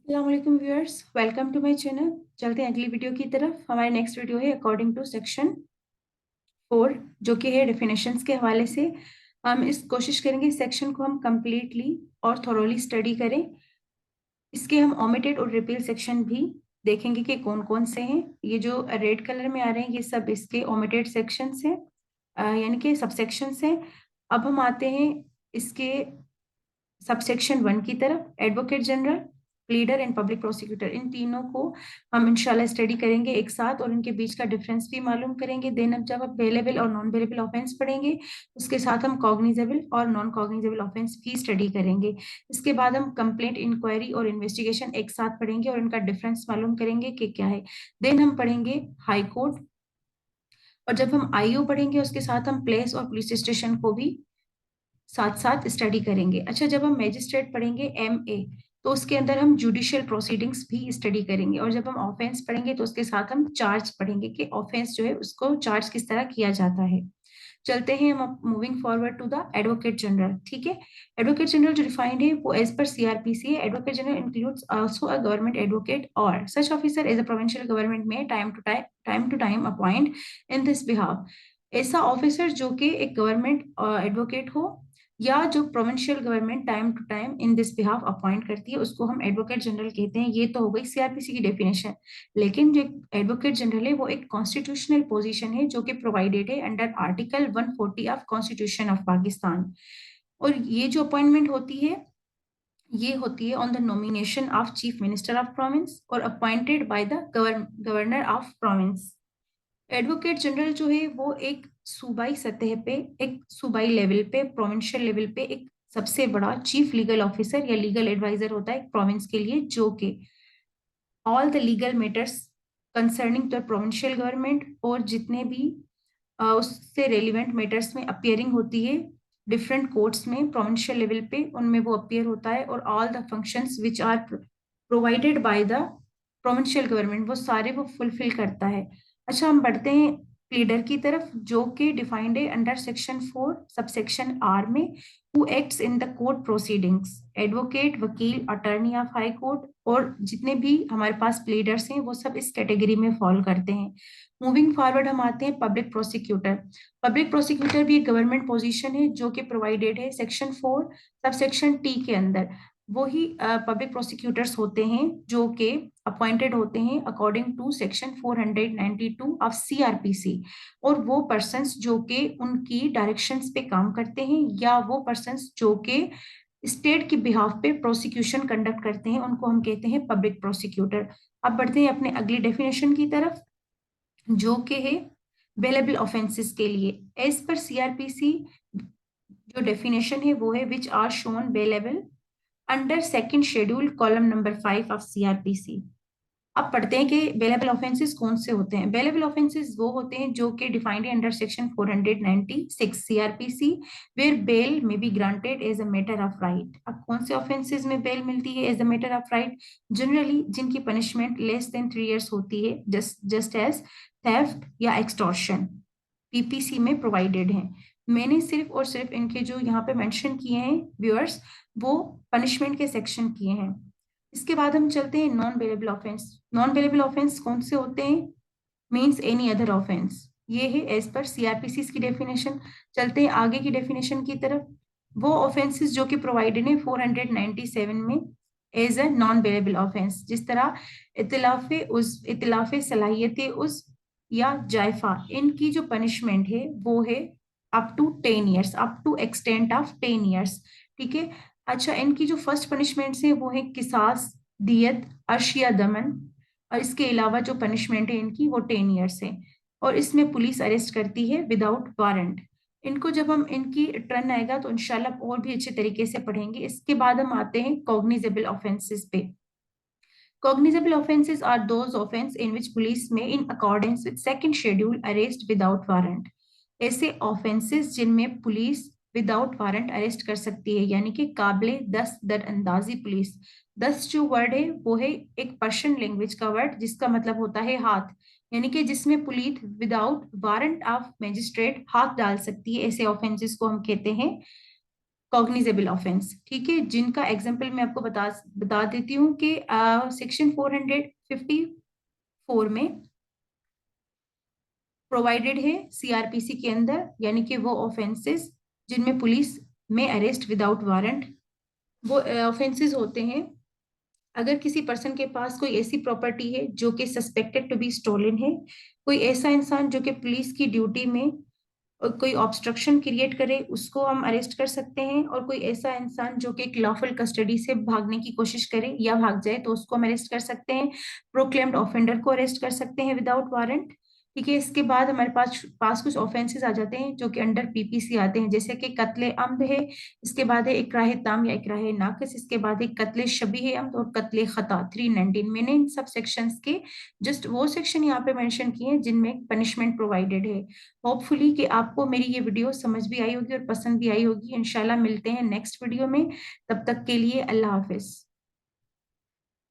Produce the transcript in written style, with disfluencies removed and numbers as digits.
अस्सलाम viewers, welcome to my channel. चलते हैं अगली वीडियो की तरफ। हमारी नेक्स्ट वीडियो है अकॉर्डिंग टू सेक्शन 4, जो कि है डेफिनेशंस के हवाले से। हम इस कोशिश करेंगे इस सेक्शन को हम कंप्लीटली और थॉरोली स्टडी करें। इसके हम ओमिटेड और रिपील सेक्शन भी देखेंगे कि कौन कौन से हैं। ये जो रेड कलर में आ रहे हैं ये सब इसके ओमिटेड सेक्शंस हैं, यानी कि सबसेक्शंस हैं। अब हम आते हैं इसके सबसेक्शन 1 की तरफ। Advocate general, pleader and public prosecutor, इन तीनों को हम इंशाल्लाह स्टडी करेंगे एक साथ और इनके बीच का डिफरेंस भी मालूम करेंगे। देन अब जब आप बेलेबल और नॉन बेलेबल ऑफेंस पढ़ेंगे उसके साथ हम कॉग्निजेबल और नॉन कॉग्निजेबल ऑफेंस भी स्टडी करेंगे। इसके बाद हम कंप्लेंट, इंक्वायरी और इन्वेस्टिगेशन एक साथ पढ़ेंगे और इनका डिफरेंस मालूम करेंगे कि क्या है। देन हम पढ़ेंगे हाई कोर्ट, और जब हम आईओ पढ़ेंगे उसके साथ हम प्लेस और पुलिस स्टेशन को भी साथ साथ स्टडी करेंगे। अच्छा, जब हम मैजिस्ट्रेट पढ़ेंगे एमए तो उसके अंदर हम जुडिशियल प्रोसीडिंग्स भी स्टडी करेंगे, और जब हम ऑफेंस पढ़ेंगे तो उसके साथ हम चार्ज पढ़ेंगे कि ऑफेंस जो है उसको चार्ज किस तरह किया जाता है। चलते हैं हम moving forward to the advocate general. ठीक है, एडवोकेट जनरल जो डिफाइंड है वो एज पर सीआरपीसी है। Advocate general includes also a government advocate और such officer as a provincial government may time to time appoint in this behalf. ऐसा officer जो कि एक गवर्नमेंट एडवोकेट हो या जो provincial government time to time in this behalf appoint करती है उसको हम एडवोकेट जनरल कहते हैं। ये तो हो गई सीआरपीसी की डेफिनेशन। लेकिन जो एडवोकेट जनरल है वो एक कॉन्स्टिट्यूशनल पोजीशन है जो कि प्रोवाइडेड है under article 140 of constitution of Pakistan. और ये जो अपॉइंटमेंट होती है ये होती है on the nomination of chief minister of province और appointed by the governor of province. Advocate general जो है वो एक सूबाई सतह पे, एक सूबाई लेवल पे, प्रोविंशियल लेवल पे एक सबसे बड़ा चीफ लीगल ऑफिसर या लीगल एडवाइजर होता है प्रोविंस के लिए, जो कि all the legal matters concerning the provincial government और जितने भी उससे रेलिवेंट मैटर्स में अपियरिंग होती है डिफरेंट कोर्ट्स में प्रोविंशियल लेवल पे, उनमें वो अपियर होता है। और all the functions which are provided by the provincial government वो सारे वो फुलफिल करता है। अच्छा, हम बढ़ते हैं प्लीडर की तरफ, जो कि डिफाइंड है अंडर सेक्शन 4 सबसेक्शन आर में। Who acts in the court proceedings, advocate, वकील, अटर्नी ऑफ हाई कोर्ट और जितने भी हमारे पास प्लीडर्स हैं वो सब इस कैटेगरी में फॉल करते हैं। मूविंग फॉरवर्ड हम आते हैं पब्लिक प्रोसिक्यूटर। पब्लिक प्रोसिक्यूटर भी एक गवर्नमेंट पोजीशन है जो कि प्रोवाइडेड है सेक्शन 4 सब सेक्शन टी के अंदर। वो ही पब्लिक प्रोसिक्यूटर्स होते हैं जो कि अपॉइंटेड होते हैं according to section 492 of CrPC. और वो पर्सन्स जो कि उनकी डायरेक्शंस पे काम करते हैं या वो पर्सन्स जो कि स्टेट के बिहाफ पे प्रोसिक्यूशन कंडक्ट करते हैं उनको हम कहते हैं पब्लिक प्रोसिक्यूटर। अब बढ़ते हैं अपने अगली डेफिनेशन की तरफ, जो कि है बेलेबल ऑफेंसेस के लिए। एज पर सीआरपीसी जो डेफिनेशन है वो है which are shown bailable under second schedule column number 5 of CrPC. अब पढ़ते हैं कि बेलेबल ऑफेंसेस कौन से होते हैं। बेलेबल ऑफेंसेस वो होते हैं जो कि डिफाइंड है under section 496 CrPC, where bail may be granted as a matter of right. अब कौन से ऑफेंसेस में बेल मिलती है as a matter of right? Generally जिनकी पनिशमेंट लेस देन 3 years होती है, जस्ट एज थेफ्ट या एक्सटॉर्शन, पीपीसी में प्रोवाइडेड है। मैंने सिर्फ और सिर्फ इनके जो यहाँ पे मेंशन किए हैं व्यूअर्स, वो पनिशमेंट के सेक्शन किए हैं। इसके बाद हम चलते हैं non bailable offence. Non bailable offence कौन से होते हैं? Means any other offence. ये है एज पर सीआरपीसी की डेफिनेशन। चलते हैं आगे की डेफिनेशन की तरफ। वो ऑफेंसेस जो कि प्रोवाइडेड है 497 में as a non bailable offence, जिस तरह इतलाफे सलाहियत उस या जायफा, इनकी जो पनिशमेंट है वो है up to 10 years, up to extent of 10 years। ठीक है। अच्छा, इनकी जो फर्स्ट पनिशमेंट है वो है किसास, दियत, अशिया दमन, और इसके अलावा जो पनिशमेंट है इनकी वो 10 years है। और इसमें पुलिस अरेस्ट करती है विदाउट वारंट। इनको जब हम इनकी टर्न आएगा तो इंशाल्लाह और भी अच्छे तरीके से पढ़ेंगे। इसके बाद हम आते हैं कॉग्निजेबल ऑफेंसेस पे। Cognizable offenses are those offenses in which police may, in accordance with second schedule, arrest without warrant। ऐसे offenses जिनमें पुलिस विदाउट वारंट अरेस्ट कर सकती है, यानी कि काबिले दस्त दरअंदाजी पुलिस। दस्त जो वर्ड है वो है एक पर्शियन लैंग्वेज का वर्ड जिसका मतलब होता है हाथ, यानी कि जिसमें police without warrant of magistrate हाथ डाल सकती है। ऐसे ऑफेंसेस को हम कहते हैं कॉग्निजेबल ऑफेंस, ठीक है, जिनका एग्जाम्पल मैं आपको बता देती हूँ कि सेक्शन 454 में प्रोवाइडेड है सीआरपीसी के अंदर, यानी कि वो ऑफेंसेस जिनमें पुलिस में अरेस्ट विदाउट वारंट, वो ऑफेंसेस होते हैं अगर किसी पर्सन के पास कोई ऐसी प्रॉपर्टी है जो कि सस्पेक्टेड टू बी स्टोलन है, कोई ऐसा इंसान जो कि पुलिस की ड्यूटी में कोई ऑब्स्ट्रक्शन क्रिएट करे, उसको हम अरेस्ट कर सकते हैं, और कोई ऐसा इंसान जो कि एक लॉफुल कस्टडी से भागने की कोशिश करे या भाग जाए तो उसको हम अरेस्ट कर सकते हैं। प्रोक्लेम्ड ऑफेंडर को अरेस्ट कर सकते हैं विदाउट वारंट, ठीक है। इसके बाद हमारे पास कुछ ऑफेंसेस आ जाते हैं जो कि अंडर पीपीसी आते हैं, जैसे कि कत्ले अम्द है, इसके बाद है इकराह ताम या इकराह नाकिस, इसके बाद है कत्ले शबीह अम्द और कत्ले खता 319। मैंने इन सब सेक्शंस के जस्ट वो सेक्शन यहाँ पे मेंशन किए हैं जिनमें पनिशमेंट प्रोवाइडेड है। होपफुली कि आपको मेरी ये वीडियो समझ भी आई होगी और पसंद भी आई होगी। इंशाल्लाह मिलते हैं नेक्स्ट वीडियो में, तब तक के लिए अल्लाह हाफिज।